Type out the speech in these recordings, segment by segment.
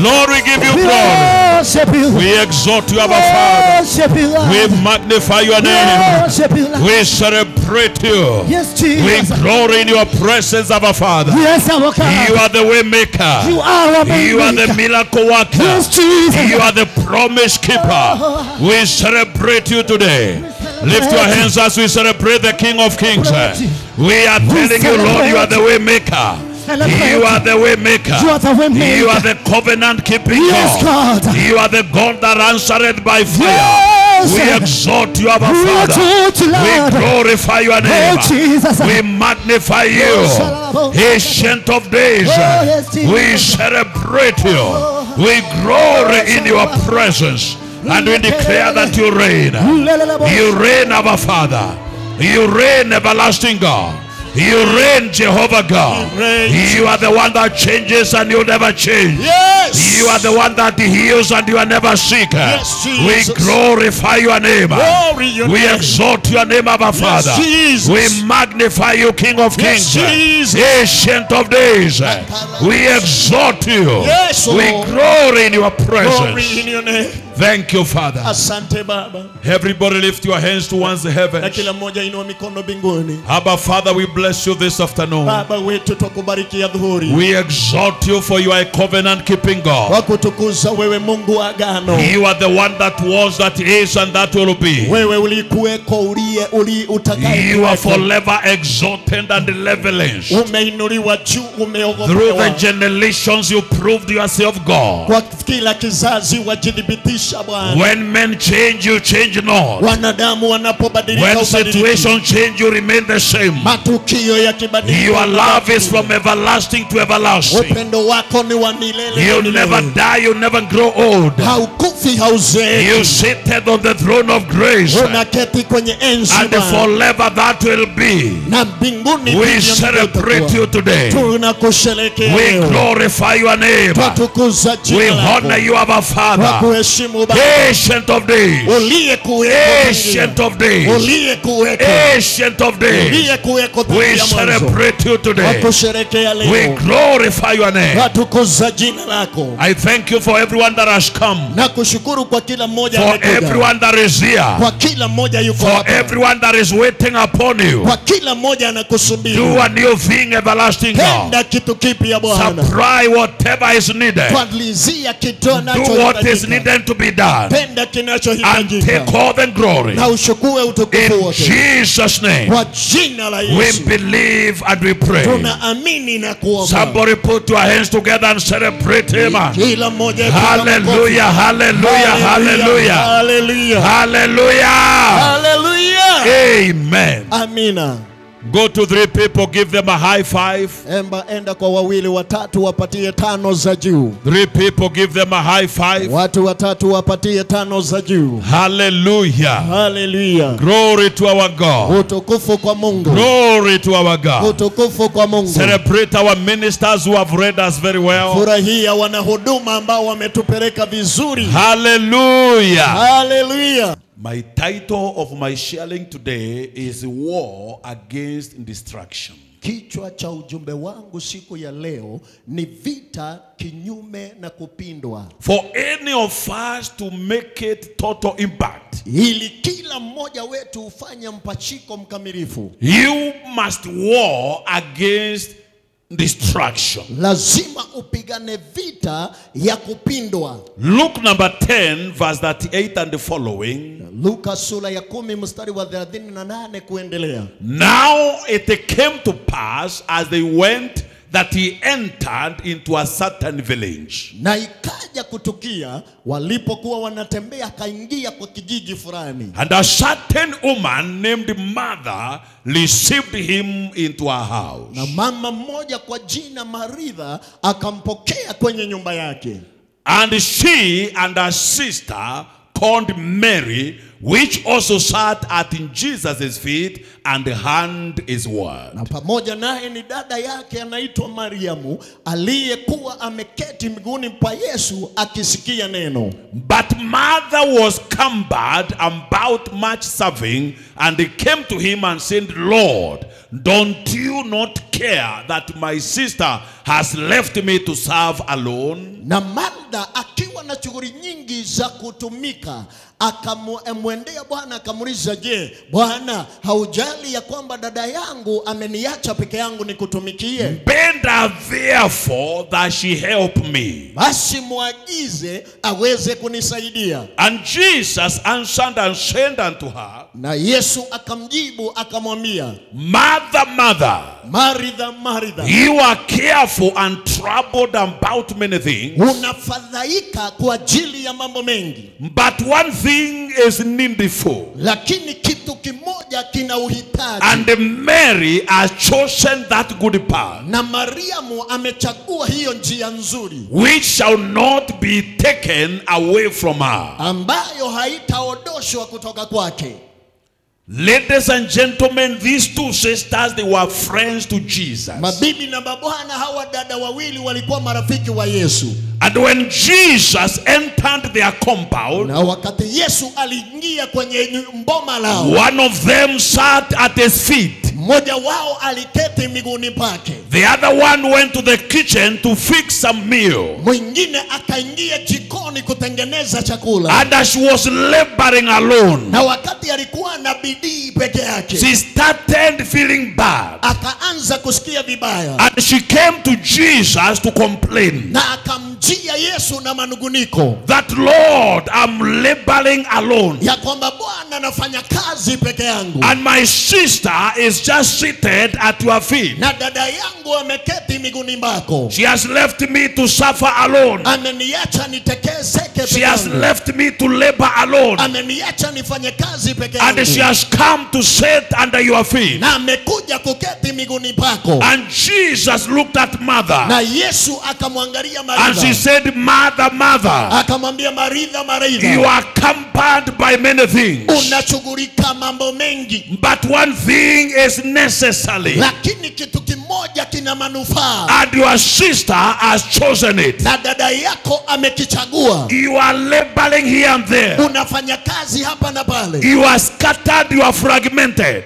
Lord, we give you glory. We exalt you, our Father. We magnify your name. We celebrate you. We glory in your presence, our Father. You are the way maker. You are the miracle worker. You are the promise keeper. We celebrate you today. Lift your hands as we celebrate the King of Kings. We are telling you, Lord, you are the way maker. You are the way maker. You are the covenant keeping God. You are the God that answered by fire. We exalt you, our Father. We glorify your name. We magnify you, Ancient of Days. We celebrate you. We glory in your presence, and we declare that you reign. You reign, our Father. You reign, everlasting God. You reign, Jehovah God. You are the one that changes and you never change. Yes. You are the one that heals and you are never sick. Yes, we glorify your name. We exalt your name, our Father. Yes, we magnify you, King of Kings. Yes, Ancient of Days. We exalt you. Yes, we glory in your presence. Glory in your name. Thank you, Father. Asante Baba. Everybody lift your hands towards the heavens. Abba, Father, we bless you this afternoon. Baba wetu tukubariki adhuhuri. We exalt you for you are a covenant keeping God. Wakutukuza wewe Mungu agano. You are the one that was, that is, and that will be. Wewe ulikuweko, uli utakaye. You are forever exalted and leveled. Umeinuliwa juu, umeogopewa. Through the generations you proved yourself God. Kwa kila kizazi wajidhibitisha. When men change, you change not. When situations change, you remain the same. Your love is from everlasting to everlasting. You never die, you never grow old. You seated on the throne of grace, and forever that will be. We celebrate you today. We glorify your name. We honor you, our Father. Ancient of Days. Ancient of Days. Ancient of Days. We celebrate you today. We glorify your name. I thank you for everyone that has come. For everyone that is here. For everyone that is waiting upon you. Do a new thing, everlasting God. Supply whatever is needed. Do what is needed to be done, and take all the glory. In Jesus' name we believe and we pray. Somebody put your hands together and celebrate him. Hallelujah, hallelujah, hallelujah, hallelujah, hallelujah. Amen. Amina. Go to 3 people, give them a high five. 3 people, give them a high five. Hallelujah. Hallelujah. Glory to our God. Glory to our God. Celebrate our ministers who have read us very well. Hallelujah. Hallelujah. My title of my sharing today is War Against Distraction. Kichwa cha ujumbe wangu siku ya leo ni vita kinyume na kupindwa. For any of us to make it total impact, ili kila mmoja wetu ufanye mpachiko mkamilifu, you must war against distraction. Lazima upigane vita ya kupindwa. Luke number 10 verse 38 and the following. Luka sura ya 10 mstari wa 38 kuendelea. Now it came to pass as they went that he entered into a certain village. Na ikaja kutukia walipokuwa wanatembea kaingia kwa kijiji fulani. And a certain woman named Martha received him into her house. Na mama mmoja kwa jina Maritha akampokea kwenye nyumba yake. And she and her sister called Mary, which also sat at Jesus' feet and heard his word. Na pamoja naye ni dada yake anaitwa Mariamu aliyekuwa ameketi miguuni pa Yesu akisikia neno. But Martha was cumbered about much serving, and he came to him and said, Lord, don't you not care that my sister has left me to serve alone? Na Martha akiwa na shughuli nyingi za kutumika akamwendea Bwana akamuuliza, je, Bwana haujali ya kwamba dada yangu ameniacha peke yangu nikutumikie? Bend her therefore that she help me. Basi muagize aweze kunisaidia. And Jesus answered and said unto her, na Yesu akamjibu akamwambia, Martha, Martha, Maritha, Maritha, you are careful and troubled about many things. Unafadhaika kwa ajili ya mambo mengi. But one thing is needful. Lakini kitu kimoja kina uhitaji. And Mary has chosen that good part. Na Mariamu amechagua hiyo njia nzuri. Which shall not be taken away from her. Ambayo haitaondoshwa kutoka kwake. Ladies and gentlemen, these two sisters, they were friends to Jesus. Mabibi na mabwana, hawa dada wawili walikuwa marafiki wa Yesu. And when Jesus entered their compound, na wakati Yesu aliingia kwenye mboma lao, one of them sat at his feet. Mmoja wao aliketi miguuni pake. The other one went to the kitchen to fix some meal. Mwingine akaingia jikoni kutengeneza chakula. And as she was laboring alone, na wakati alikuwa na bidii peke yake, she started feeling bad. Akaanza kusikia vibaya. And she came to Jesus to complain. Na akamjia Yesu na manunguniko. That Lord, I'm laboring alone. Ya kwamba Bwana nafanya kazi peke yangu. And my sister is just seated at your feet. Na dada yangu ameketi miguuni mwako. She has left me to suffer alone. Ameniacha nitekeseke peke yangu. She has left me to labor alone. Ameniacha nifanye kazi peke yangu. And she has come to sit under your feet. Na amekuja kuketi miguuni pako. And Jesus looked at Mother. Na Yesu akamwangalia Maritha. And she said, Mother, Mother, akamwambia Maritha, Maritha, you are accompanied by many things. Unashughulika mambo mengi. But one thing is necessary. Lakini kitu kimoja kina manufaa. And your sister has chosen it. Na dada yako amekichagua. You are laboring here and there. Unafanya kazi hapa na pale. You are scattered, you are fragmented.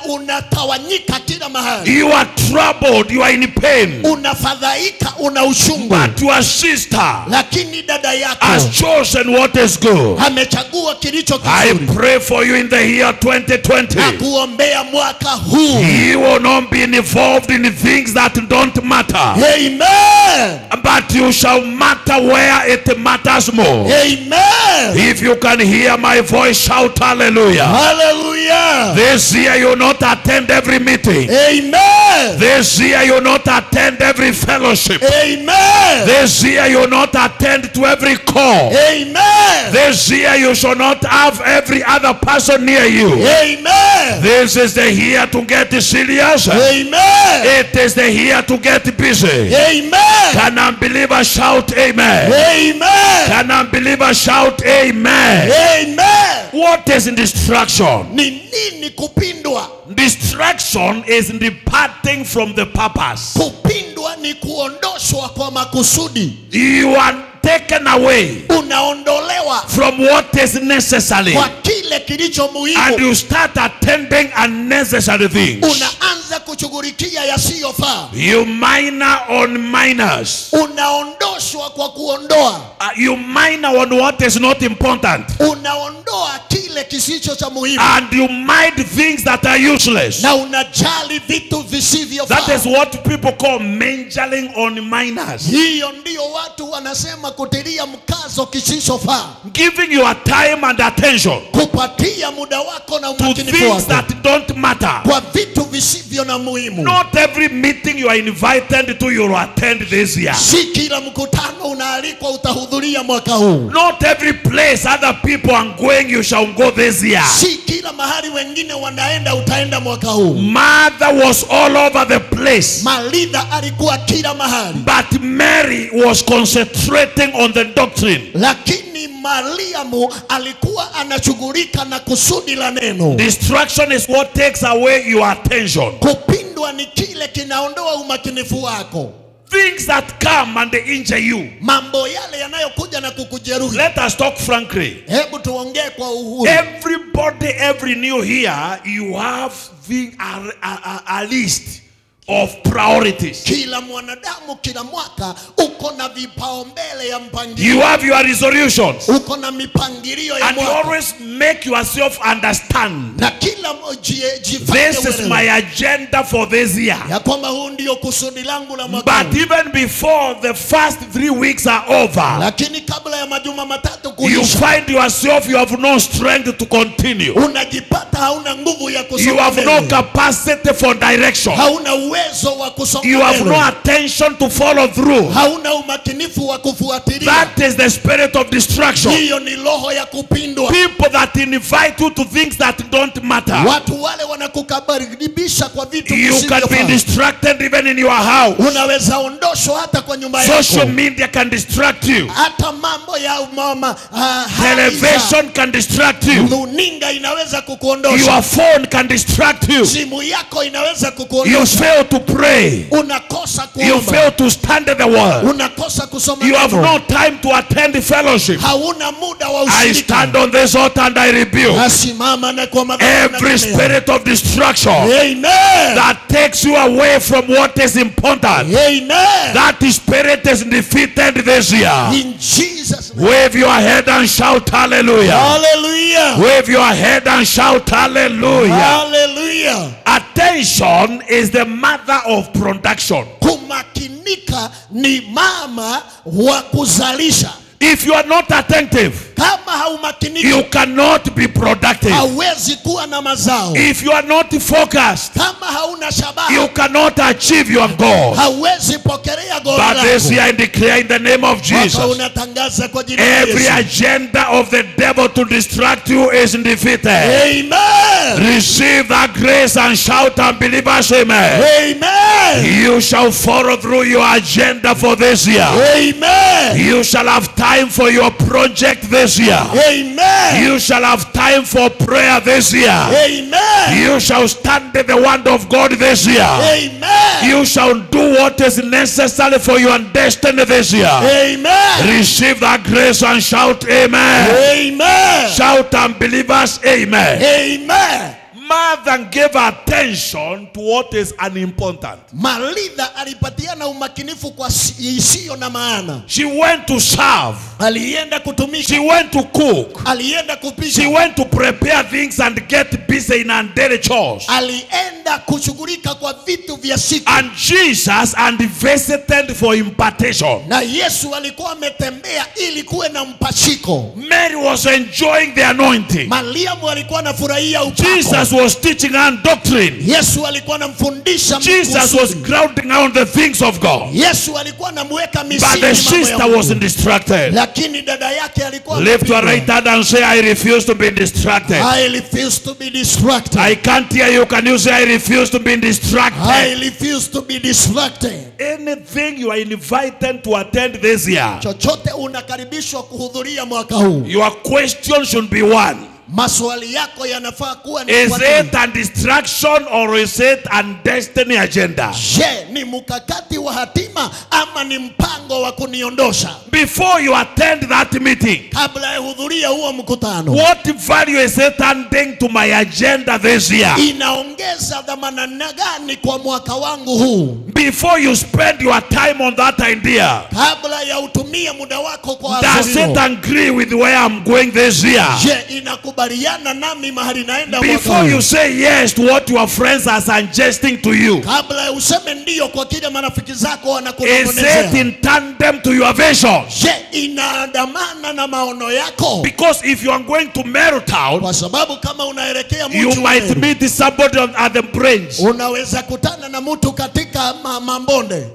Unatawanyika kila mahali. You are troubled, you are in pain. Unafadhaika, una uchungu. But your sister, lakini dada yako, has chosen what is good. Amechagua kilicho kizuri. I pray for you in the year 2020. Nakuombea mwaka huu. You will not be involved in things that don't matter. Amen. But you shall matter where it matters more. Amen. If you can hear my voice, shout hallelujah. Hallelujah. This year you will not attend every meeting. Amen. This year you will not attend every fellowship. Amen. This year you will not attend to every call. Amen. This year you shall not have every other person near you. Amen. This is the year to get serious. Amen. It is the year to get busy. Amen. Can unbelievers shout amen? Amen. Can unbelievers shout amen? Amen. What is distraction? Ni nini kupindwa? Distraction is departing from the purpose. Kupindwa ni kuondoshwa kwa makusudi. You are taken away. Unaondolewa from what is necessary. Kwa kile kilicho muhimu. And you start attending unnecessary things. Unaanza kushughulikia yasiyofaa. You minor on minors. Unaondoshwa kwa kuondoa. You minor on what is not important. Unaondoa kile kisicho cha muhimu. And you mind things that are useless. Na unajali vitu visivyofaa. That is what people call majoring on minors. Hiyo ndio watu wanasema kutilia mkazo kisichofaa. Giving your time and attention. Kupatia muda wako na umakinifu to wako. things that don't matter. Kwa vitu visivyo na muhimu. Not every meeting you are invited to you will attend this year. Si kila mkutano unaalikwa utahudhuria mwaka huu. Not every place other people are going you shall go this year. Si kila mahali wengine wanaenda utaenda mwaka huu. Mother was all over the place. Maritha alikuwa kila mahali. But Mary was concentrating on the doctrine. Lakini Mariamu alikuwa anashughulika na kusudi la neno. Distraction is what takes away your attention. Kupindwa ni kile kinaondoa umakinifu wako. Things that come and they injure you. Mambo yale yanayokuja na kukujeruhi. Let us talk frankly. Hebu tuongee kwa uhuru. Everybody, every new here, you have a list of priorities. Kila mwanadamu kila mwaka uko na vipaumbele ya mpangilio. You have your resolutions. Uko na mipangilio ya mwaka. And always make yourself understand. Na kila this is my agenda for this year. Ya kwamba huu ndio kusudi langu la mwaka. But even before the first 3 weeks are over, lakini kabla ya majuma matatu kuisha, you find yourself you have no strength to continue. Unajipata hauna nguvu ya kusonga. You have no capacity for direction. Hauna uwezo wa kusonga. You have no attention to follow through. Hauna umakinifu wa kufuatilia. That is the spirit of distraction. Hiyo ni roho ya kupindwa. People that invite you to things that don't matter. Watu wale wanakukaribisha kwa vitu you can be distracted even in your house. Unaweza ondoshwa hata kwa nyumba yako. Social media can distract you. Hata mambo ya mama television can distract you. Runinga inaweza kukuondosha. Your phone can distract you. Simu yako inaweza kukuondosha. You fail to pray. Unakosa kuomba. You fail to stand in the word. Unakosa kusoma. You have no time to attend the fellowship. Hauna muda wa ushirika. I stand on this altar and I rebuke every spirit of distraction. Amen. That takes you away from what is important. Amen. That spirit is defeated this year. In Jesus' name. Wave your head and shout hallelujah. Hallelujah. Wave your head and shout hallelujah. Hallelujah. Attention is the mother of production. Kumakinika ni mama wa kuzalisha. If you are not attentive, you cannot be productive. If you are not focused, you cannot achieve your goal. But this year I declare in the name of Jesus, every agenda of the devil to distract you is defeated. Amen. Receive that grace and shout unbelievers, amen. Amen. You shall follow through your agenda for this year. Amen. You shall have time for your project this year. Amen. You shall have time for prayer this year. Amen. You shall stand in the word of God this year. Amen. You shall do what is necessary for your destiny this year. Amen. Receive that grace and shout amen. Amen. Shout unbelievers amen. Amen. Mother gave attention to what is unimportant. Malida alipatiana umakinifu kwa isiyo na maana. She went to serve. Alienda kutumika. She went to cook. Alienda kupika. She went to prepare things and get busy in her daily chores. Alienda kushughulika kwa vitu vya siku. And Jesus visited for impartation. Na Yesu alikuwa ametembea ili kuwe na mpashiko. Mary was enjoying the anointing. Mariamu alikuwa anafurahia upako. Jesus was teaching her doctrine. Yesu alikuwa anamfundisha. Jesus was grounding on the things of God. Yesu alikuwa anamweka misingi. But the sister was distracted. Lakini dada yake alikuwa. Lift your right hand and say, I refuse to be distracted. I refuse to be distracted. I can't hear you. Can you say, I refuse to be distracted? I refuse to be distracted. Anything you are invited to attend this year, chochote unakaribishwa kuhudhuria mwaka huu, your question should be one. Maswali yako yanafaa kuwa ni is it a distraction or is it a destiny agenda? Je, ni mkakati wa hatima ama ni mpango wa kuniondosha? Before you attend that meeting, kabla ya hudhuria huo mkutano, what value is it adding to my agenda this year? Inaongeza dhamana gani kwa mwaka wangu huu? Before you spend your time on that idea, kabla ya utumie muda wako kwa does it agree with where I'm going this year? Je, inakubaliana nami mahali naenda mwaka huu? Before you say yes to what your friends are suggesting to you, kabla ya useme ndio kwa kile marafiki zako wanakunong'onezea, is it in tandem to your vision? Je, inaandamana na maono yako? Because if you are going to Marytown, kwa sababu kama unaelekea mtu, you might meet somebody at the bridge. Unaweza kutana na mtu katika mambonde,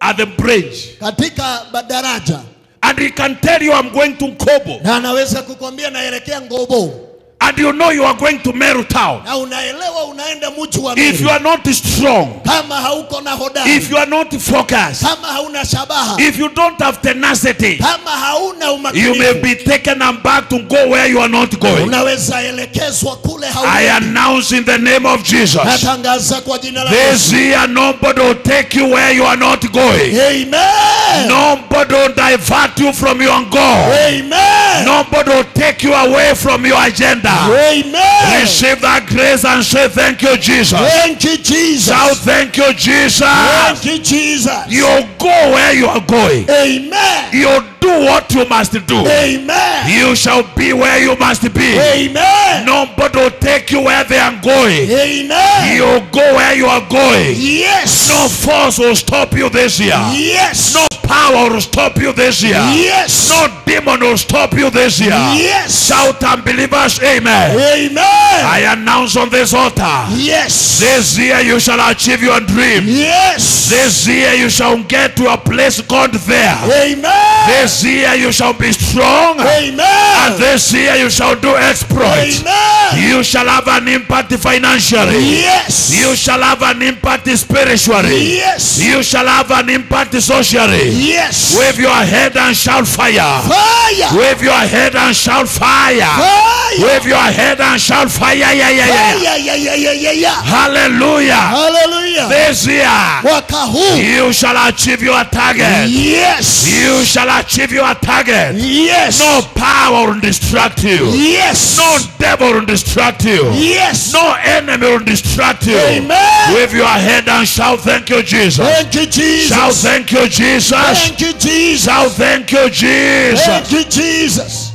at the bridge, katika daraja, and he can tell you I'm going to Kobo, na anaweza kukwambia naelekea Ngobo, and you know you are going to Marytown. Na unaelewa unaenda mji wa Meru. If you are not strong, kama hauko na hodari, if you are not focused, kama hauna shabaha, if you don't have tenacity, kama hauna umakinifu, you may be taken back to go where you are not going. Unaweza elekezwa kule hauendi. I announce in the name of Jesus, natangaza kwa jina la this year nobody will take you where you are not going. Amen. Nobody will divert you from your goal. Amen. Amen. Nobody will take you away from your agenda. Amen. Receive that grace and say thank you, Jesus. Thank you, Jesus. Shout thank you, Jesus. Thank you, Jesus. You go where you are going. Amen. You do what you must do. Amen. You shall be where you must be. Amen. Nobody will take you where they are going. Amen. You go where you are going. Yes. No force will stop you this year. Yes. No power will stop you this year. Yes. No demon will stop you this year. Yes. Shout unbelievers, amen. Amen. I announce on this altar. Yes. This year you shall achieve your dream. Yes. This year you shall get to a place called there. Amen. This year you shall be strong. Amen. And this year you shall do exploits. Amen. You shall have an impact financially. Yes. You shall have an impact spiritually. Yes. You shall have an impact socially. Yes. Wave your head and shout fire. Fire. Wave your head and shout fire. Fire. Wave your head and shout fire. Yeah, yeah, yeah, Yeah. Hallelujah. Hallelujah. This year Mwaka huu. you shall achieve your target. Yes. You shall achieve your target. Yes. No power will distract you. Yes. No devil will distract you. Yes. No enemy will distract you. Amen. Wave your head and shout thank you, Jesus. Thank you, Jesus. Shout thank you, Jesus. Thank you, Jesus. Shout thank you, Jesus. Thank you, Jesus.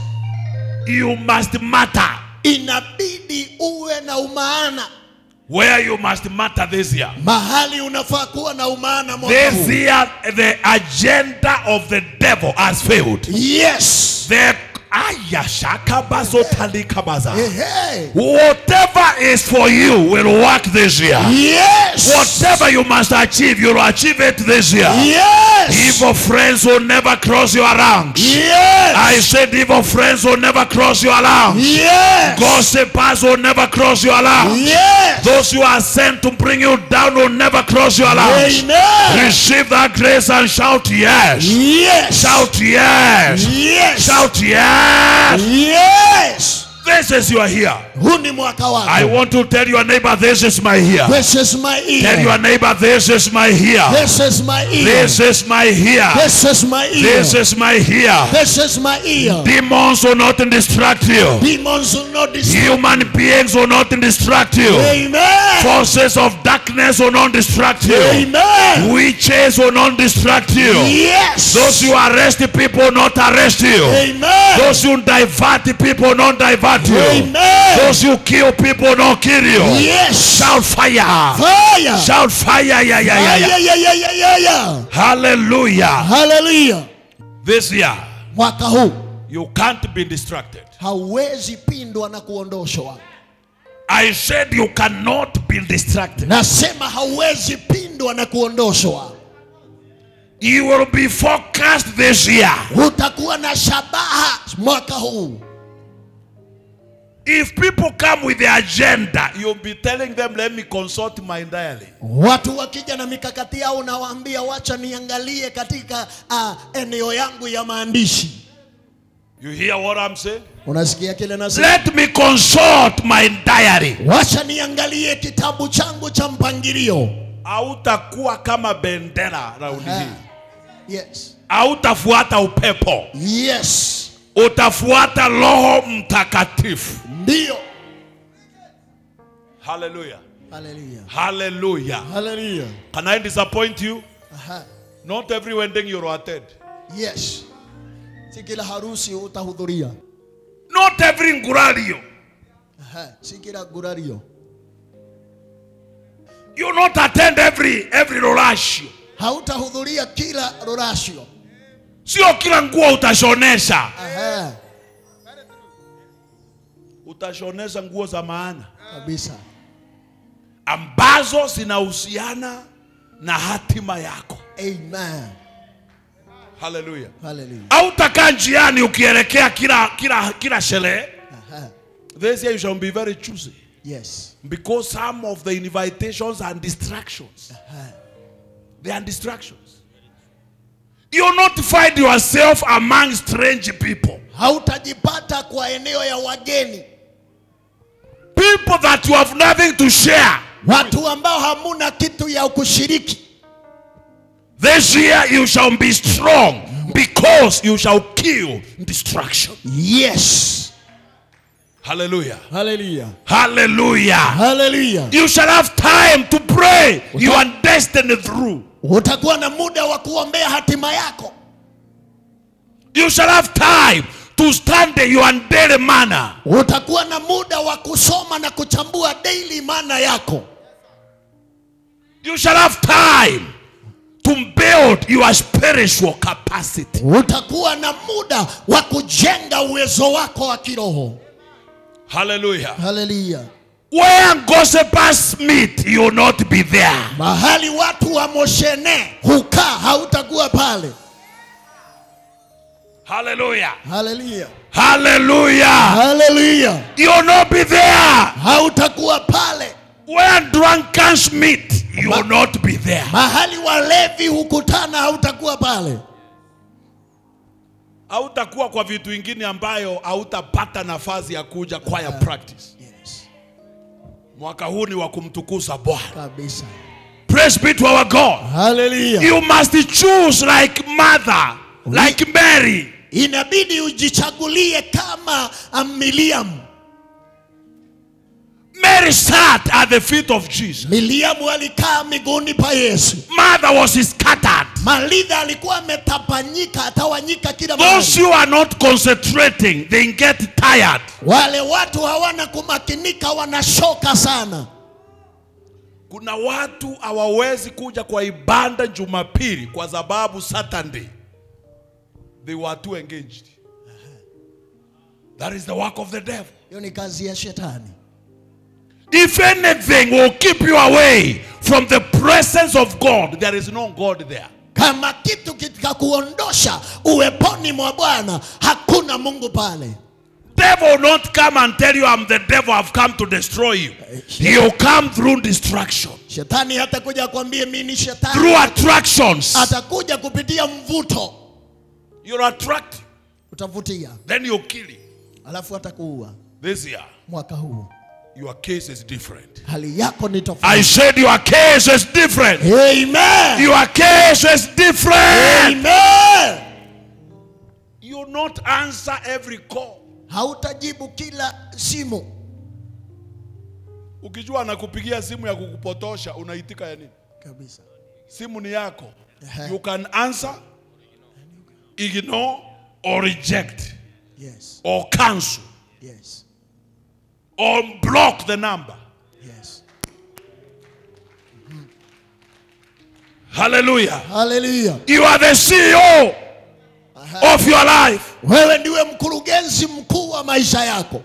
You must matter. Inabidi uwe na umaana. Where you must matter this year. Mahali unafaa kuwa na umaana mwaka This huu. year the agenda of the devil has failed. Yes. The whatever is for you will work this year. Yes. Whatever you must achieve, you will achieve it this year. Yes. Evil friends will never cross your ranks. Yes. I said evil friends will never cross your ranks. Yes. Gossipers will never cross your ranks. Yes. Those who are sent to bring you down will never cross your ranks. Amen. Receive that grace and shout yes. Yes. Shout yes. Yes. Shout yes. Yes. This is your year. Huu ni mwaka wako. I want to tell your neighbor, this is my year. This is my year. Tell your neighbor, this is my year. This is my year. This is my year. This is my year. This is my year. This is my year. Demons will not distract you. Demons will not distract. Human beings will not distract you. Amen. Forces of darkness will not distract you. Amen. Witches will not distract you. Yes. Those who arrest people will not arrest you. Amen. Those who divert people will not divert you. Amen. Those who kill people will not kill you. Yes. Shout fire. Fire. Shout fire. Yeah, yeah, yeah, yeah. Yeah. Hallelujah. Hallelujah. This year Mwaka huu you can't be distracted. hauwezi pindwa na kuondoshwa. I said you cannot be distracted. Nasema hauwezi pindwa na kuondoshwa. You will be focused this year. Utakuwa na shabaha mwaka huu. If people come with their agenda, you'll be telling them, let me consult my diary. Watu wakija na mikakati yao unawaambia wacha niangalie katika eneo yangu ya maandishi. You hear what I'm saying? Unasikia kile nasema? Let me consult my diary. Wacha niangalie kitabu changu cha mpangilio. Hautakuwa kama bendera raundi hii. Yes. Hautafuata upepo. Yes. Utafuata Roho Mtakatifu. Ndio. Hallelujah. Hallelujah. Hallelujah. Hallelujah. Can I disappoint you? Aha. Not every wedding you will attend. Yes. Si kila harusi utahudhuria. Not every ngurario. Aha. Si kila ngurario. You will not attend every rorashio. Hautahudhuria kila rorashio. Sio kila nguo utashonesha. Aha. Utashonesha nguo za maana Kabisa. ambazo zinahusiana na hatima yako. Amen. Hallelujah. Hallelujah. Hautakaa njiani ukielekea kila sherehe. Aha. This year you shall be very choosy. Yes. Because some of the invitations are distractions. Aha. They are distractions. You will not find yourself among strange people. Hautajipata kwa eneo ya wageni. People that you have nothing to share. Watu ambao hamuna kitu ya kushiriki. This year you shall be strong. Because you shall kill destruction. Yes. Hallelujah. Hallelujah. Hallelujah. Hallelujah. You shall have time to pray your destiny through. Utakuwa na muda wa kuombea hatima yako. You shall have time to study your daily manna. Utakuwa na muda wa kusoma na kuchambua daily manna yako. You shall have time to build your spiritual capacity. Utakuwa na muda wa kujenga uwezo wako wa kiroho. Hallelujah. Hallelujah. Where gossipers meet, you will not be there. Mahali watu wa moshene hukaa, hautakuwa pale. Hallelujah. Hallelujah. Hallelujah. Hallelujah. You will not be there. Hautakuwa pale. Where drunkards meet, you will not be there. Mahali walevi hukutana, hautakuwa pale. Hautakuwa kwa vitu vingine ambayo hautapata nafasi ya kuja choir practice. Yes. Mwaka huu ni wa kumtukuza Bwana. Kabisa. Praise be to our God. Hallelujah. You must choose like mother, like Mary. Inabidi ujichagulie kama Miriam. Mary sat at the feet of Jesus. Miriam alikaa miguuni pa Yesu. Mother was scattered. Maria alikuwa ametapanyika, atawanyika kila Those mahali. who are not concentrating, they get tired. Wale watu hawana kumakinika, wanashoka sana. Kuna watu hawawezi kuja kwa ibada Jumapili kwa sababu Saturday they were too engaged. That is the work of the devil. Hiyo ni kazi ya shetani. If anything will keep you away from the presence of God, there is no God there. Kama kitu kikakuondosha uweponi mwa Bwana, hakuna Mungu pale. Devil will not come and tell you I'm the devil, I've come to destroy you. He'll come through distraction. Shetani hatakuja kuambia mimi ni shetani. Through attractions. Atakuja kupitia mvuto. You're attracted. Utavutia. Then you're killing. Alafu atakuua. This year, Mwaka huu your case is different. hali yako ni tofauti. I said your case is different. Amen. Your case is different. Amen. You will not answer every call. Hautajibu kila simu. Ukijua anakupigia simu ya kukupotosha, unaitika ya nini? Kabisa. Simu ni yako. You can answer, ignore, or reject. Yes. Or cancel. Yes. Or block the number. Yes. Hallelujah. Hallelujah. You are the CEO of your life. Wewe ndiwe mkurugenzi mkuu wa maisha yako.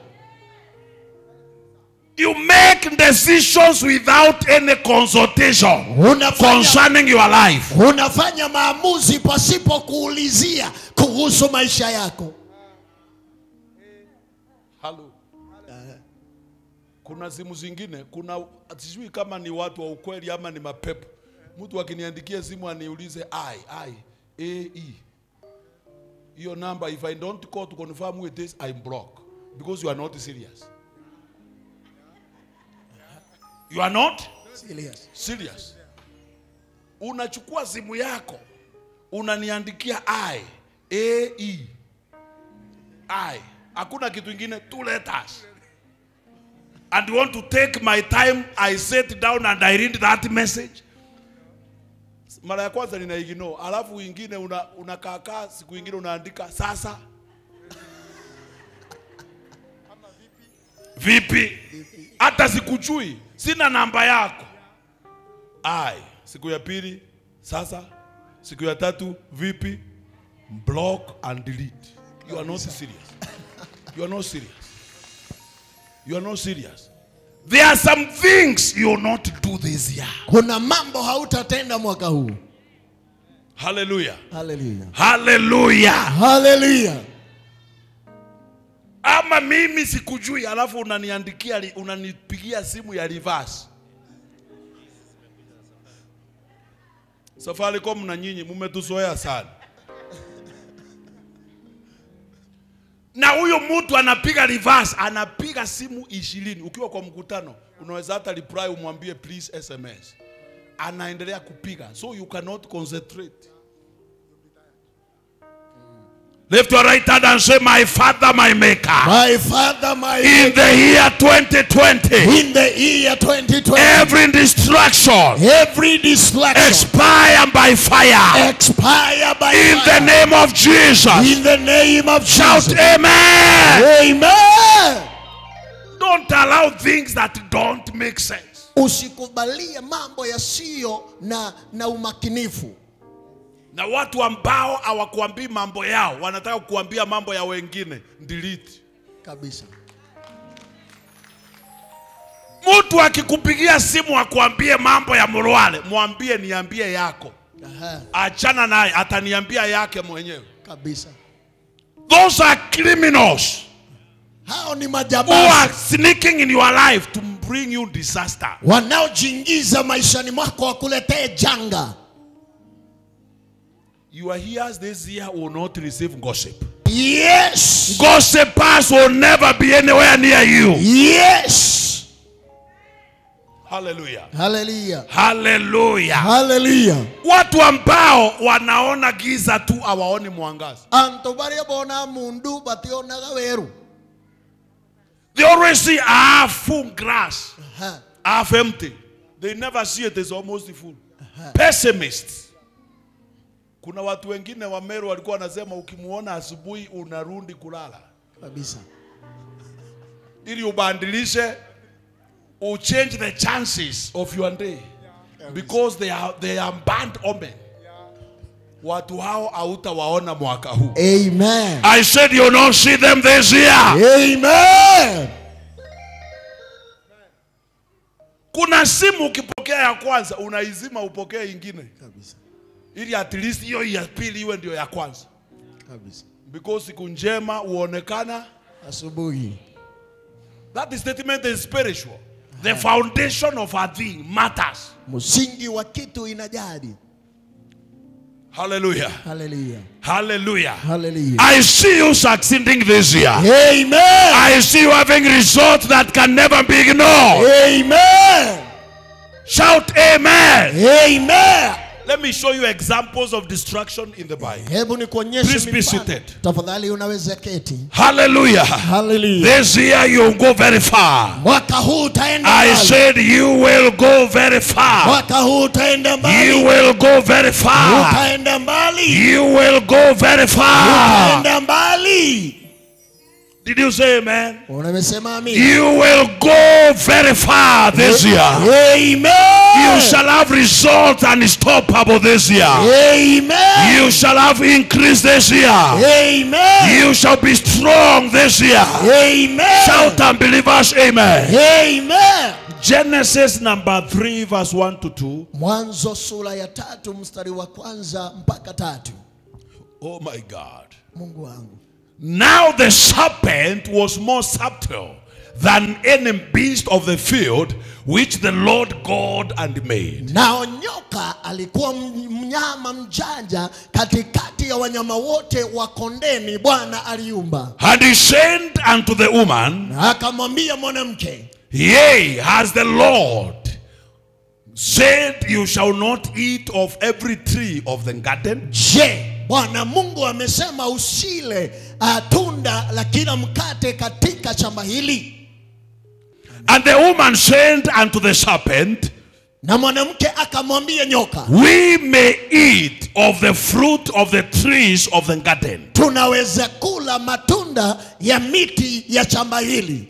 You make decisions without any consultation concerning your life. Unafanya maamuzi pasipo kuulizia kuhusu maisha yako. Hello. Kuna simu zingine, kuna sijui kama ni watu wa ukweli ama ni mapepo. Mtu akiniandikia simu aniulize E. Your number, if I don't call to confirm with this, I block. Because you are not serious. You are not serious. Unachukua simu yako, unaniandikia A-E. Hakuna kitu ingine, 2 letters. And you want to take my time, I sit down and I read that message. Mara ya kwanza nina ignore, alafu ingine unakaa siku ingine unaandika sasa. Vipi? Hata sikujui, sina namba yako. Siku ya pili, sasa. Siku ya tatu, vipi? Block and delete. You are not serious. You are not serious. You are not serious. There are some things you will not do this year. Kuna mambo hautatenda mwaka huu. Hallelujah. Hallelujah. Hallelujah. Hallelujah. Ama mimi sikujui alafu unanipigia simu ya reverse. Safaricom na nyinyi mmetuzoea sana. Na huyo mtu anapiga reverse, anapiga simu 20. Ukiwa kwa mkutano, unaweza hata reply umwambie please SMS. Anaendelea kupiga. So you cannot concentrate. Lift your right hand and say, my Father, my Maker. My Father, my Maker. In the year 2020. In the year 2020. Every destruction. Expire by fire. Expire by fire. In the name of Jesus. In the name of Jesus. Shout amen. Amen. Don't allow things that don't make sense. Usikubalie mambo yasiyo na umakinifu. Na watu ambao hawakuambii mambo yao wanataka kuambia mambo ya wengine. Delete. Kabisa. Mtu akikupigia simu akuambie mambo ya Murwale, mwambie niambie yako. Achana naye, ataniambia yake mwenyewe. Kabisa. Those are criminals. Hao ni majambazi. Who are sneaking in your life to bring you disaster. Wanaojiingiza maishani mwako wakuletee janga. Your ears this year will not receive gossip. Yes. Gossipers will never be anywhere near you. Yes. Hallelujah. Hallelujah. Hallelujah. Hallelujah. Watu ambao wanaona giza tu hawaoni mwangaza. Antobaria bona mundu bationa gaweru. They always see half full grass, half empty. They never see it as almost full. Pessimists. Kuna watu wengine wa Meru walikuwa wanasema ukimuona asubuhi unarudi kulala. Kabisa. Ili ubandilishe, change the chances of your day. Because they are bad omen. Watu hao hautawaona mwaka huu. Amen. I said you don't see them this year. Amen. Kuna simu ukipokea ya kwanza unaizima upokee ingine. Kabisa. Ili at least hiyo ya pili iwe ndio ya kwanza. Kabisa. Because siku njema uonekana asubuhi. That statement is spiritual. The foundation of a thing matters. Msingi wa kitu inajadi. Hallelujah. Hallelujah. Hallelujah. Hallelujah. I see you succeeding this year. Amen. I see you having results that can never be ignored. Amen. Shout amen. Amen. Let me show you examples of destruction in the Bible. Please be seated. Tafadhali unaweza keti. Hallelujah. Hallelujah. This year you will go very far. Mwaka huu utaenda mbali. I said you will go very far. Mwaka huu utaenda mbali. You will go very far. Utaenda mbali. You will go very far. Utaenda mbali. Did you say amen? Unamesema amen. You will go very far this year. Amen. You shall have results unstoppable this year. Amen. You shall have increase this year. Amen. You shall be strong this year. Amen. Shout unbelievers, amen. Amen. Genesis number 3 verse 1 to 2. Mwanzo sura ya 3 mstari wa kwanza mpaka 3. Oh my God. Mungu wangu. Now the serpent was more subtle than any beast of the field which the Lord God had made. Nao nyoka alikuwa mnyama mjanja katikati ya wanyama wote wa kondeni Bwana aliumba. And he said unto the woman, akamwambia mwanamke, yea, has the Lord said you shall not eat of every tree of the garden? Je, Bwana Mungu amesema usile tunda la kila mkate katika shamba hili? And the woman said unto the serpent, na mwanamke akamwambia nyoka, we may eat of the fruit of the trees of the garden. Tunaweza kula matunda ya miti ya shamba hili.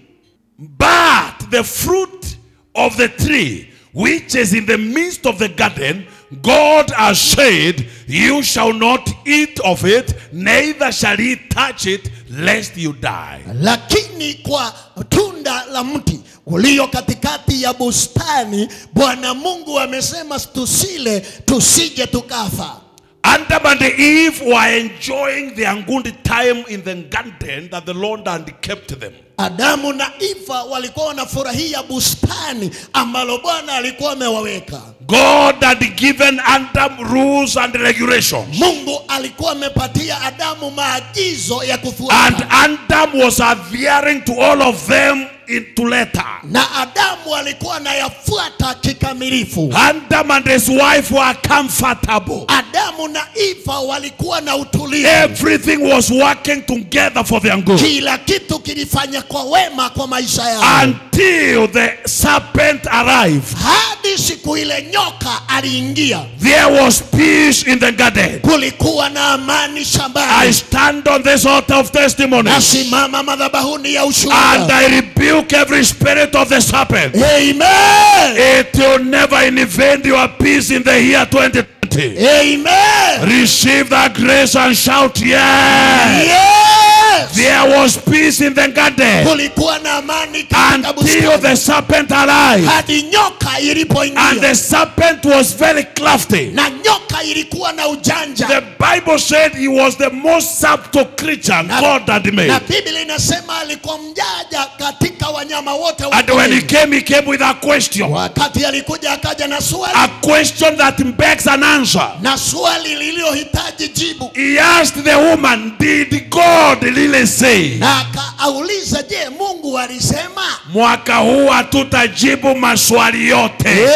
But the fruit of the tree which is in the midst of the garden, God has said, you shall not eat of it, neither shall ye touch it, lest you die. Lakini kwa tunda la mti ulio katikati ya bustani, Bwana Mungu amesema tusile, tusije tukafa. Adam and Eve were enjoying their good time in the garden that the Lord had kept them. Adamu na Eva walikuwa wanafurahia bustani ambalo Bwana alikuwa amewaweka. God had given Adam rules and regulations. Mungu alikuwa amepatia Adamu maagizo ya kufuata. And Adam was adhering to all of them into letter. Na Adamu alikuwa anayafuata kikamilifu. Adam and his wife were comfortable. Adamu na Eva walikuwa na utulivu. Everything was working together for their good. Kila kitu kilifanya kwa wema kwa maisha yao. Until the serpent arrived. Hadi siku ile nyoka aliingia. There was peace in the garden. Kulikuwa na amani shambani. I stand on this altar of testimony. Nasimama madhabahuni ya ushuhuda. And I rebuke every spirit of the serpent. Amen. It will never invade your peace in the year 2020. Amen. Receive that grace and shout yes. Yes. There was peace in the garden. Kulikuwa na amani katika bustani. Until the serpent arrived. Hadi nyoka ilipoingia. And the serpent was very crafty. Na nyoka ilikuwa na ujanja. The Bible said he was the most subtle creature God had made. Na Biblia inasema alikuwa mjanja katika wanyama wote wa And when he came with a question. Wakati alikuja akaja na swali. A question that begs an answer. Na swali lililohitaji jibu. He asked the woman, did God really say? Na akauliza, je, Mungu alisema? Mwaka huu hatutajibu maswali yote.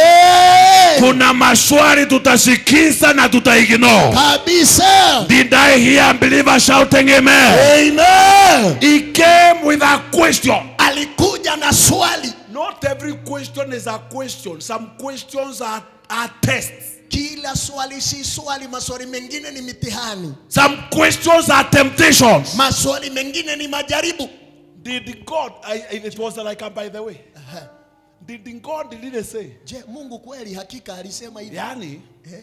Kuna maswali tutasikiza na tutaignore. Kabisa. Did I hear believers shouting amen? Amen. He came with a question. Alikuja na swali. Not every question is a question. Some questions are tests. Kila swali si swali, maswali mengine ni mitihani. Some questions are temptations. Maswali mengine ni majaribu. Did God, it was like by the way. Did God really say? Je, Mungu kweli hakika alisema hivi? Yani,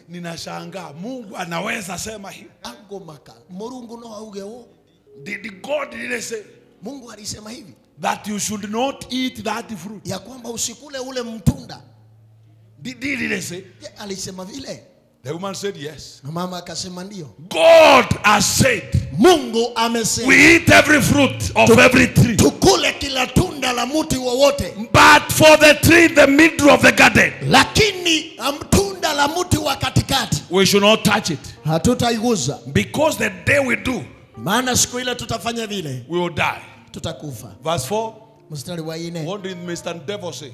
ninashangaa Mungu anaweza sema hivi. Angomaka, Mungu no augeo. Did God really say? Mungu alisema hivi. That you should not eat that fruit. Ya kwamba usikule ule mtunda. Did he really say? Je, alisema vile? The woman said yes. Na mama akasema ndio. God has said. Mungu amesema. We eat every fruit of every tree. Tukule kila tunda la mti wowote. But for the tree in the middle of the garden. Lakini tunda la mti wa katikati. We should not touch it. Hatutaiguza. Because the day we do. Maana siku ile tutafanya vile. We will die. Tutakufa. Verse 4. Mstari wa 4. What did Mr. Devil say?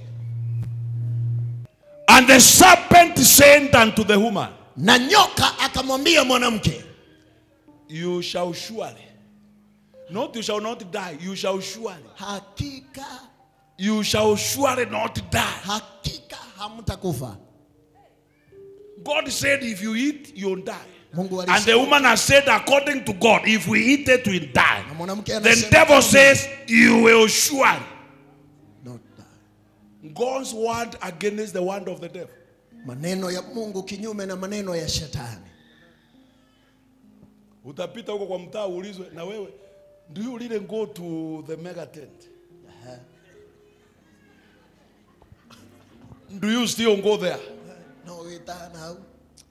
And the serpent said unto the woman. Na nyoka akamwambia mwanamke. You shall surely. Not you shall not die. You shall surely. Hakika. You shall surely not die. Hakika hamtakufa. God said if you eat, you'll die. And the woman has said according to God, if we eat it, we'll die. The devil says you will surely not die. God's word against the word of the devil. Maneno ya Mungu kinyume na maneno ya shetani. Utapita huko kwa mtaa ulizwe na wewe, do you really go to the mega tent? Do you still go there? No, we don't now.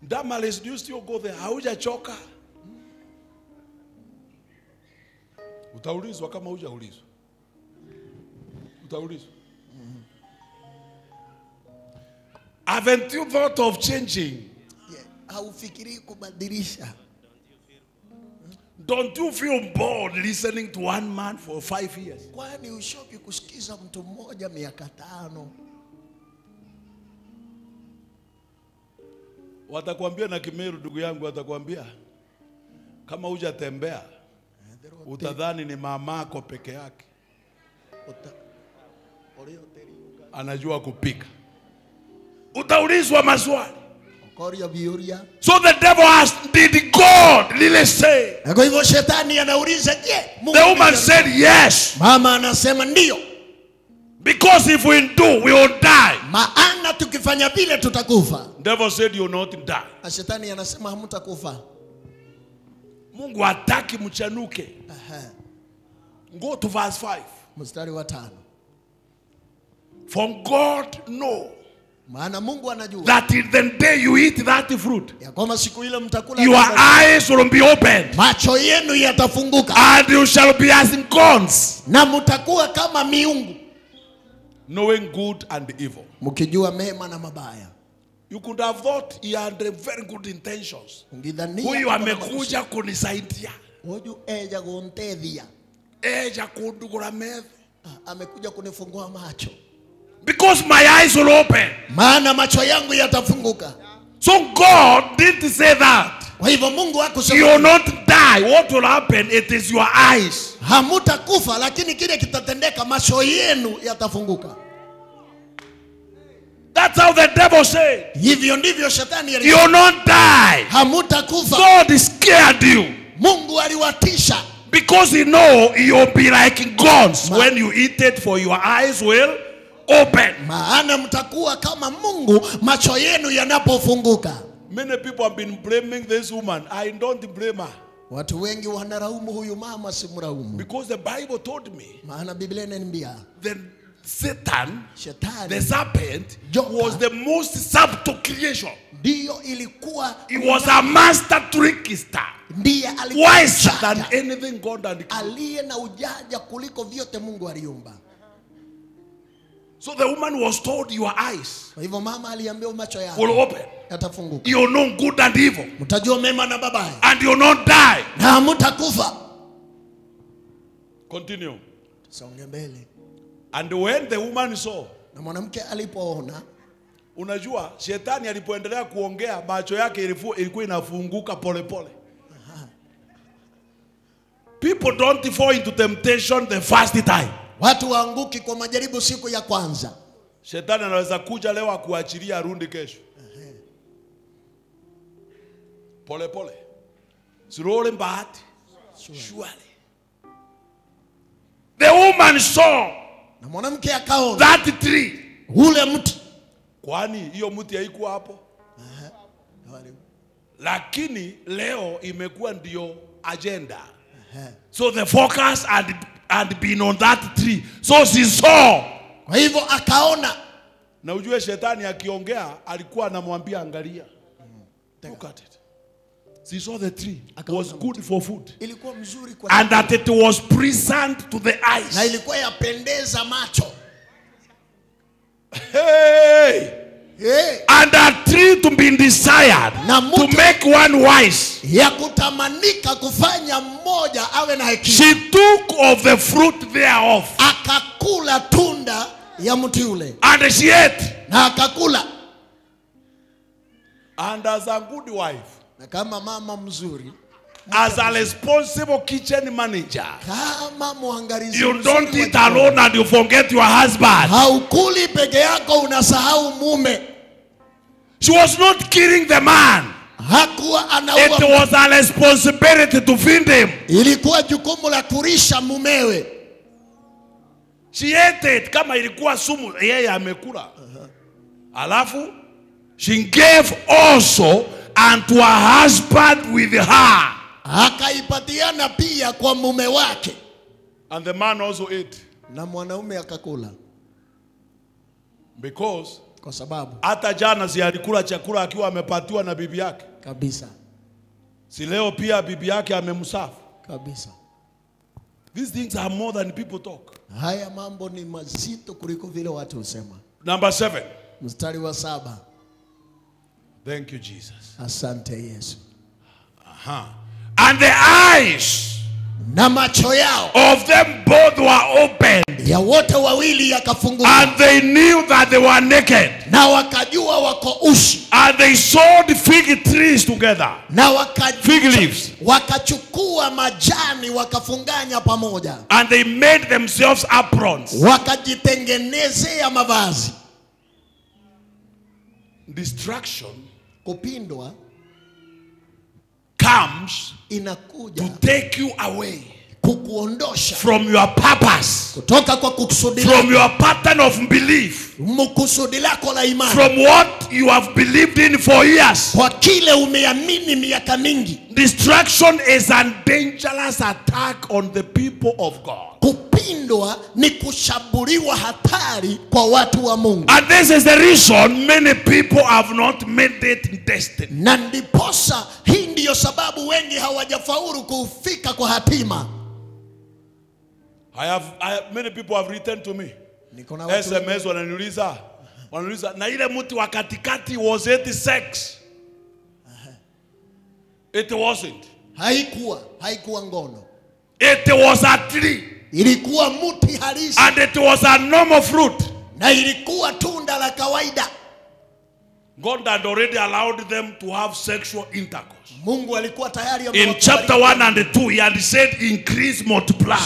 Damaris, do you still go there? Haujachoka? Utaulizwa kama hujaulizwa. Utaulizwa. Haven't you thought of changing? Haufikiri kubadilisha. Don't you feel bored listening to one man for 5 years? Kwani ushoki kusikiza mtu mmoja miaka 5? Watakwambia na Kimeru, ndugu yangu, watakwambia kama hujatembea utadhani ni mamako peke yake anajua kupika. Utaulizwa maswali. So the devil asked, did God really say? Kwa hivyo shetani anauliza, je, Mungu? The woman said yes. Mama anasema ndio. Because if we do, we will die. Maana tukifanya vile tutakufa. Devil said you will not die. Na shetani anasema hamtakufa. Mungu hataki mchanuke. Go to verse 5. Mstari wa 5. For God know. Maana Mungu anajua that in the day you eat that fruit, ya kwamba siku ile mtakula, your eyes will be opened, macho yenu yatafunguka, and you shall be as gods, na mtakuwa kama miungu, knowing good and evil. mkijua mema na mabaya. You could have thought he had very good intentions. Huyu amekuja kunisaidia, huyu eja kuntethia, eja kundugura metho, amekuja kunifungua macho, because my eyes will open, maana macho yangu yatafunguka. So God didn't say that. Kwa hivyo Mungu hakusema you will not die. What will happen? It is your eyes. Hamutakufa, lakini kile kitatendeka, macho yenu yatafunguka. That's how the devil said. Hivyo ndivyo shetani alisema. You will not die. Hamutakufa. God scared you. Mungu aliwatisha. Because he know you'll be like gods when you eat it, for your eyes will open. Maana mtakuwa kama Mungu macho yenu yanapofunguka. Many people have been blaming this woman. I don't blame her. Watu wengi wanaraumu huyu mama, simraumu. Because the Bible told me. Maana Biblia inaniambia. Then Satan, Shetani, the serpent, was the most subtle creation. Ndio ilikuwa. He was a master trickster. Ndiye alikuwa wiser than anything God had created. Aliye na ujanja kuliko vyote Mungu aliumba. So the woman was told your eyes. Kwa hivyo mama aliambiwa macho yako will open. Yatafunguka. You know good and evil. Mtajua mema na mabaya. And you will not die. Na mtakufa. Continue. Songe mbele. And when the woman saw, na mwanamke alipoona, unajua shetani alipoendelea kuongea, macho yake ilikuwa inafunguka pole pole. People don't fall into temptation the first time. Watu waanguki kwa majaribu siku ya kwanza. Shetani anaweza kuja leo akuachilia arundi kesho. Pole pole. Slowly but surely. The woman saw, na mwanamke akaona, that tree, ule mti. Kwani hiyo mti haikuwa hapo? Lakini leo imekuwa ndio agenda. So the focus had been on that tree. So she saw. Kwa hivyo akaona. Na ujue shetani akiongea alikuwa anamwambia angalia. Look at it. She saw the tree. It was good for food. Ilikuwa mzuri kwa and that it was pleasant to the eyes. Na ilikuwa yapendeza macho. Hey! And a tree to be desired, to make one wise. Ya kutamanika kufanya mmoja awe na hekima. She took of the fruit thereof. Akakula tunda ya mti ule. And she ate. Na akakula. And as a good wife, na kama mama mzuri, as a responsible kitchen manager, kama muangalizi, you don't eat alone and you forget your husband. Haukuli peke yako unasahau mume. She was not killing the man. Hakuwa anaua. It was a responsibility to feed him. Ilikuwa jukumu la kulisha mumewe. She ate it kama ilikuwa sumu yeye amekula. Alafu she gave also unto her husband with her. Akaipatiana pia kwa mume wake. And the man also ate. Na mwanaume akakula. Because kwa sababu hata jana si alikula chakula akiwa amepatiwa na bibi yake. Kabisa. Si leo pia bibi yake amemsafu. Kabisa. These things are more than people talk. Haya mambo ni mazito kuliko vile watu husema. Number 7. Mstari wa 7. Thank you, Jesus. Asante Yesu. And the eyes na macho yao of them both were opened. Ya wote wawili yakafunguka. And they knew that they were naked. Na wakajua wako uchi. And they sewed fig trees together. Na fig leaves. Wakachukua majani wakafunganya pamoja. And they made themselves aprons. Wakajitengenezea mavazi. Distraction kupindwa comes inakuja to take you away kukuondosha from your purpose, kutoka kwa kusudi from your pattern of belief, mkusudi lako la imani, from what you have believed in for years, kwa kile umeamini miaka mingi. Distraction is a dangerous attack on the people of God. kupindwa ni kushambuliwa hatari kwa watu wa Mungu. And this is the reason many people have not made it in destiny. Na ndiposa hii ndiyo sababu wengi hawajafaulu kufika kwa hatima. Many people have written to me. SMS wananiuliza na ile mtu wa katikati, was it sex? It wasn't. Haikuwa ngono. It was a tree. Ilikuwa mti halisi. And it was a normal fruit. Na ilikuwa tunda la kawaida. God had already allowed them to have sexual intercourse. Mungu alikuwa tayari in chapter 1 and 2, he had said increase, multiply.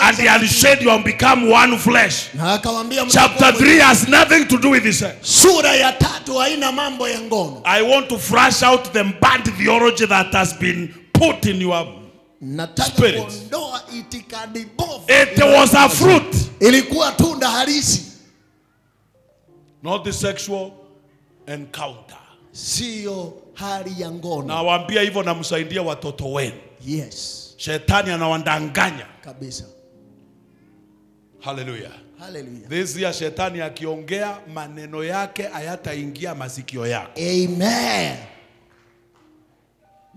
And he had said you have become one flesh. Chapter 3 has nothing to do with this. I want to flush out the bad theology that has been put in your spirit. It was a fruit. Not the sexual encounter. Na waambia hivyo na msaidia watoto wenu. Yes. Shetani anawadanganya kabisa. Hallelujah. Hallelujah. This year shetani akiongea maneno yake hayataingia masikio yako. Amen.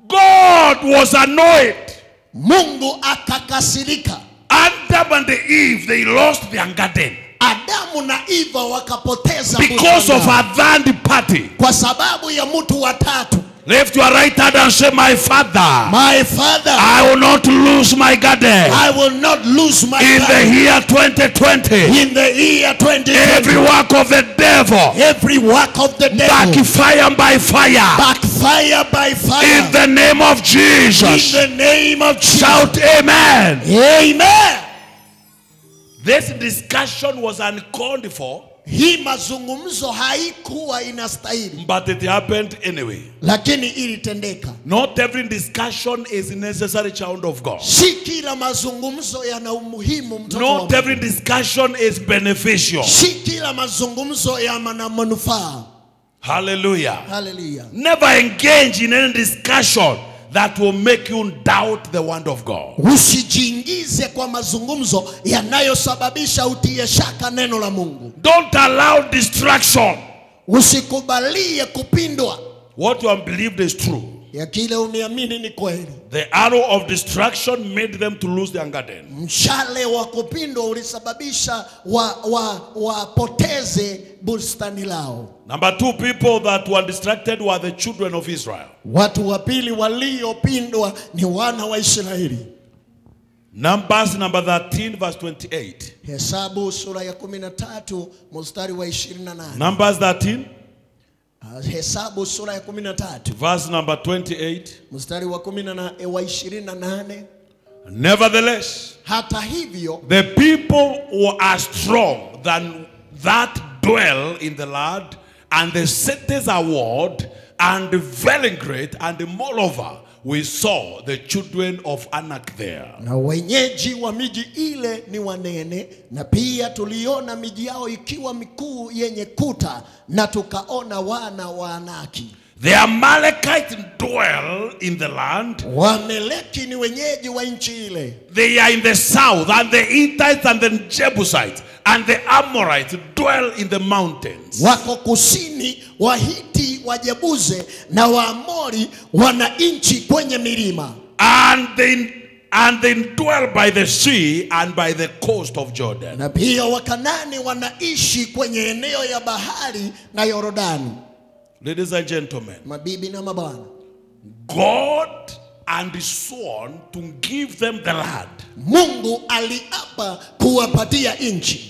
God was annoyed. Mungu akakasirika. Adam and Eve, they lost their garden. Adamu na Eva wakapoteza because of a third party. Kwa sababu ya mtu wa tatu. Lift your right hand and say, my father. My father. I will not lose my garden. I will not lose my garden. In the year 2020. In the year 2020. Every work of the devil. Every work of the devil. Backfire by fire. Backfire by fire. In the name of Jesus. In the name of Jesus. Shout amen. Amen. This discussion was uncalled for. Hii mazungumzo haikuwa inastahili. But it happened anyway. Lakini ilitendeka. Not every discussion is necessary, child of God. Si kila mazungumzo yana umuhimu mtoto wa Mungu. Not every discussion is beneficial. Si kila mazungumzo yana manufaa. Hallelujah. Hallelujah. Never engage in any discussion that will make you doubt the word of God. Usijiingize kwa mazungumzo yanayosababisha utie shaka neno la Mungu. Don't allow distraction. Usikubalie kupindwa. What you have believed is true. Ya kile umeamini ni kweli. The arrow of distraction made them to lose their garden. Mshale wa kupindwa ulisababisha wapoteze bustani lao. Number 2 people that were distracted were the children of Israel. Watu wa pili waliopindwa ni wana wa Israeli. Numbers number 13 verse 28. Hesabu sura ya 13 mstari wa 28. Numbers 13. Hesabu sura ya 13 verse number 28. Mstari wa 28. Nevertheless, hata hivyo, the people are strong than that dwell in the land, and the cities are walled and very great, and moreover we saw the children of Anak there. Na wenyeji wa miji ile ni wanene, na pia tuliona miji yao ikiwa mikuu yenye kuta, na tukaona wana wa Anaki. The Amalekites dwell in the land. Wameleki ni wenyeji wa nchi ile. They are in the south, and the Hittites and the Jebusites and the Amorites dwell in the mountains. Wako kusini, Wahiti, Wajebuze na Waamori wana nchi kwenye milima. And they dwell by the sea and by the coast of Jordan. Na pia Wakanani wanaishi kwenye eneo ya bahari na Yordani. Ladies and gentlemen, mabibi na mabwana, God and sworn to give them the land. Mungu aliapa kuwapatia nchi.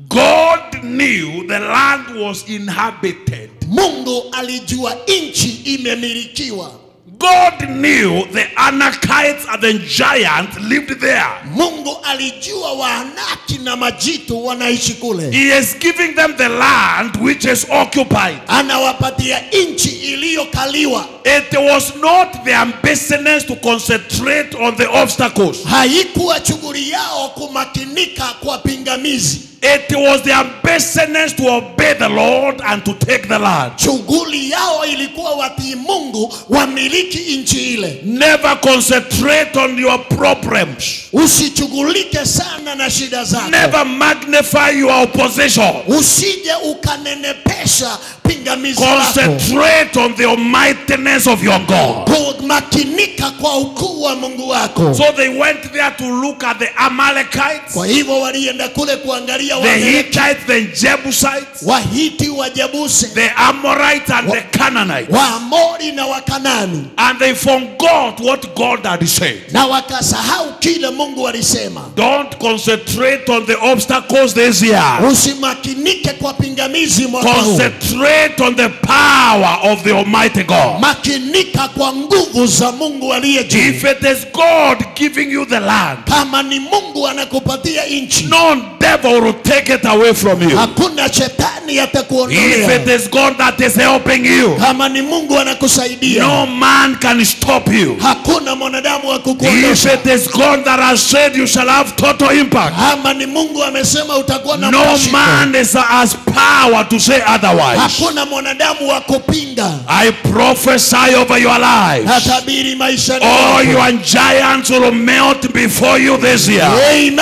God knew the land was inhabited. Mungu alijua nchi imemilikiwa. God knew the Anakites and the giants lived there. Mungu alijua Waanaki na majitu wanaishi kule. He is giving them the land which is occupied. Anawapatia nchi iliyokaliwa. It was not their business to concentrate on the obstacles. Haikuwa shughuli yao kumakinika kwa pingamizi. It was their business to obey the Lord and to take the land. Shughuli yao ilikuwa watii Mungu, wamiliki nchi ile. Never concentrate on your problems. Usishughulike sana na shida zako. Never magnify your opposition. Usije ukanenepesha pingamizi lako. Concentrate on the almightiness of your God. Makinika kwa ukuu wa Mungu wako. So they went there to look at the Amalekites, kwa hivyo walienda kule kuangalia the Hittites, the Jebusites, Wahiti, Wajebuse, the Amorites and the Canaanites. Waamori na Wakanani. And they forgot what God had said. Na wakasahau kile Mungu alisema. Don't concentrate on the obstacles this year. Usimakinike kwa pingamizi mwaka huu. Concentrate on the power of the Almighty God. Makinika kwa nguvu za Mungu aliye juu. If it is God giving you the land, kama ni Mungu anakupatia nchi, no devil will take it away from you. Hakuna shetani atakuondolea. If it is God that is helping you, kama ni Mungu anakusaidia, no man can stop you. Hakuna mwanadamu wa kukuondosha. If it is God that has said you shall have total impact, kama ni Mungu amesema utakuwa na no man has power to say otherwise. Hakuna mwanadamu wa kupinga. I prophesy over your lives. Natabiri maisha yako. All your giants will melt before you this year. Amen.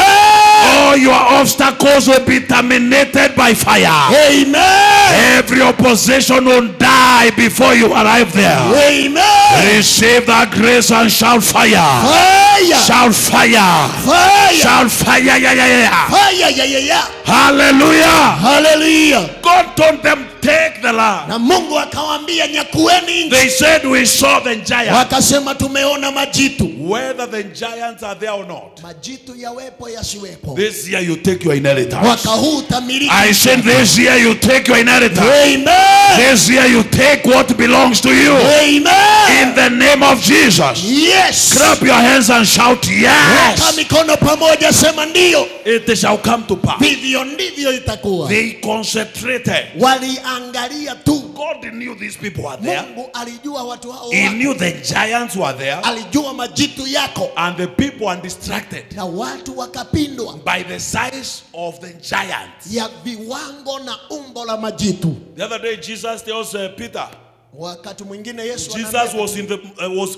All your obstacles will be terminated by fire. Amen. Every opposition will die before you arrive there. Amen. Receive that grace and shout fire. Fire. Shout fire. Fire. Shout fire. Yeah, yeah, yeah. Fire. Yeah, yeah, yeah. Hallelujah. Hallelujah. God told them, take the land. Na Mungu akawaambia nyakueni nchi. They said we saw the giants. Wakasema tumeona majitu. Whether the giants are there or not, majitu yawepo yasiwepo, this year you take your inheritance. Mwaka huu utamiliki. I said this year you take your inheritance. Amen. This year you take what belongs to you. Amen. In the name of Jesus. Yes. Clap your hands and shout yes. Weka mikono pamoja, sema ndio. It shall come to pass. Vivyo ndivyo itakuwa. They concentrated. Waliangalia tu. God knew these people were there. Mungu alijua watu hao. He knew the giants were there. Alijua majitu yako. And the people were distracted. Na watu wakapindwa by the size of the giants. Ya viwango na umbo la majitu. The other day Jesus tells Peter. Wakati mwingine Yesu Jesus was in the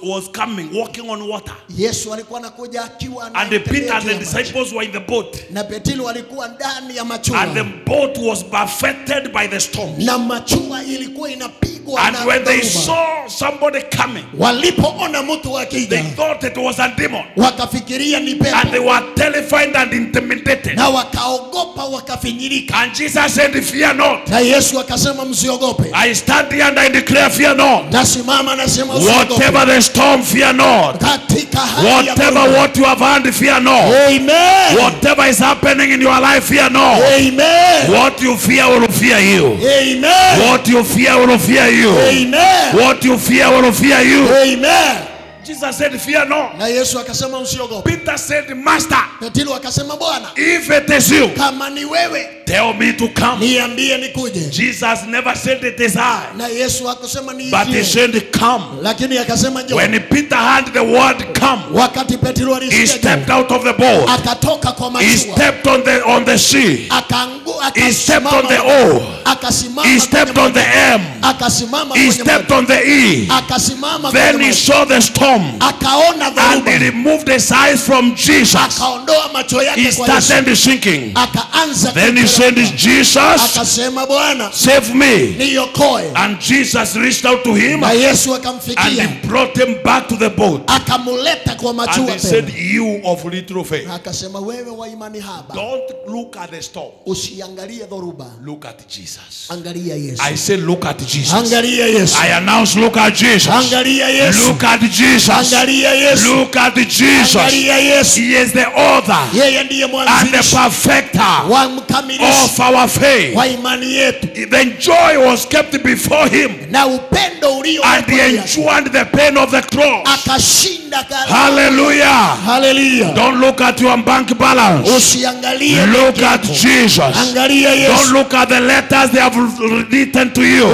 was coming walking on water. Yesu alikuwa anakuja akiwa and the Peter and the disciples were in the boat. Na Petro walikuwa ndani ya machua. And the boat was buffeted by the storms. Na machua ilikuwa inapigwa and when they saw somebody coming, walipoona mtu akija, they thought it was a demon. Wakafikiria ni pepo. And they were terrified and intimidated. Na wakaogopa wakafinyirika. And Jesus said, fear not. Na Yesu akasema msiogope. I stand here and I declare, fear not. Nasimama nasema usiogope. Whatever the storm, fear not. Katika hali whatever what you have had, fear not. Amen. Whatever is happening in your life, fear not. Amen. What you fear will fear you. Amen. What you fear will fear you. Amen. What you fear will fear you. Amen. Jesus said, fear not. Na Yesu akasema usiogope. Peter said, Master, Petro akasema Bwana, if it is you, kama ni wewe, tell me to come. Niambie nikuje. Jesus never said it is I. Na Yesu akusema ni but he said come. Lakini akasema njoo. When Peter heard the word come, wakati Petro alisikia, he stepped out of the boat. Akatoka kwa mashua. He stepped on the sea. He stepped on the O. Akasimama. He stepped on the M. Akasimama. He stepped on the E. Akasimama. Then he saw the storm. Akaona and he removed his eyes from Jesus. Akaondoa macho yake he started sinking. Akaanza. Then he said, Jesus, akasema Bwana, save me. Niokoe. And Jesus reached out to him. Na Yesu akamfikia. And he brought him back to the boat. Akamuleta kwa machua. And he said, you of little faith. Akasema wewe wa imani haba. Don't look at the storm. Usiangalie dhoruba. Look at Jesus. Angalia Yesu. I say look at Jesus. Angalia Yesu. I announce look at Jesus. Angalia Yesu. Look at Jesus. Angalia Yesu. Look at Jesus. Angalia Yesu. He is the author yeye ndiye mwanzilishi and the perfecter wa mkamilishi of our faith. Wa imani yetu. The joy was kept before him. Na upendo ulio and he endured the pain of the cross. Akashinda gharama. Hallelujah. Hallelujah. Don't look at your bank balance. Usiangalie. Look at Jesus. Don't look at the letters they have written to you.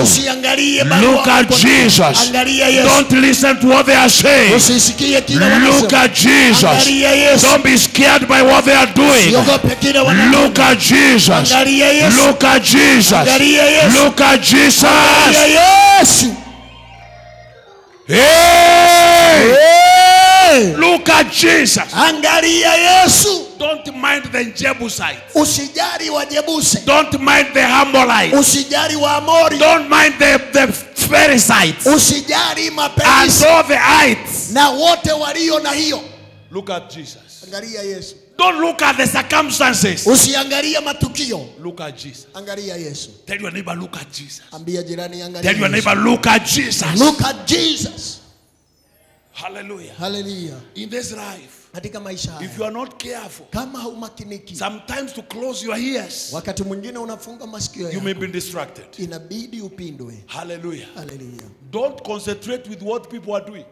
Look at Jesus. Don't listen to what they are saying. Look at Jesus. Don't be scared by what they are doing. Look at Jesus. Look at Jesus. Look at Jesus. Hey! Look at Jesus. Don't mind the Jebusites. Don't mind the Amorites. Don't mind the Pharisees. And all the ites. Look at Jesus. Don't look at the circumstances. Look at Jesus. Tell your neighbor, look at Jesus. Tell your neighbor, look at Jesus. Look at Jesus. Hallelujah. Hallelujah. In this life, if you are not careful, sometimes to close your ears, you may be distracted. Hallelujah. Hallelujah. Don't concentrate with what people are doing.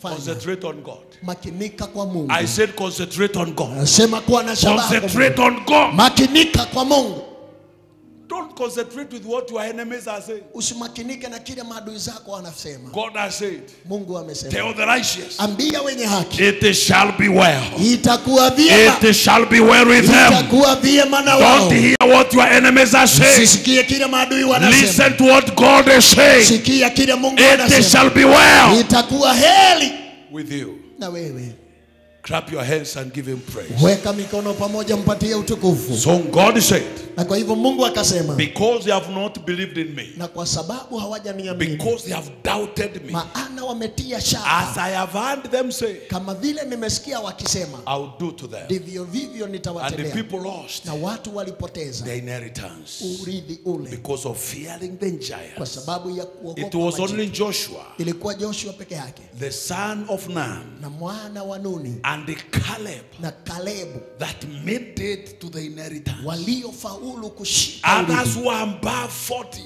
Concentrate on God. I said concentrate on God. Concentrate on God. Don't concentrate with what your enemies are saying. God has said, tell the righteous, it shall be well. It shall be well with them. Don't hear what your enemies are saying. Listen to what God is saying. It shall be well with you. Clap your hands and give him praise. So God said, because they have not believed in me, because they have doubted me, as I have heard them say, I'll do to them. And the people lost their inheritance because of fearing the giants. It was only Joshua, the son of Nun, and the Caleb that made it to the inheritance. Others who are above 40,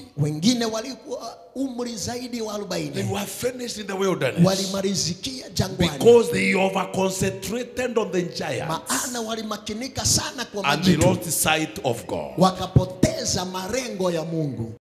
they were finished in the wilderness because they over-concentrated on the giants and they lost sight of God.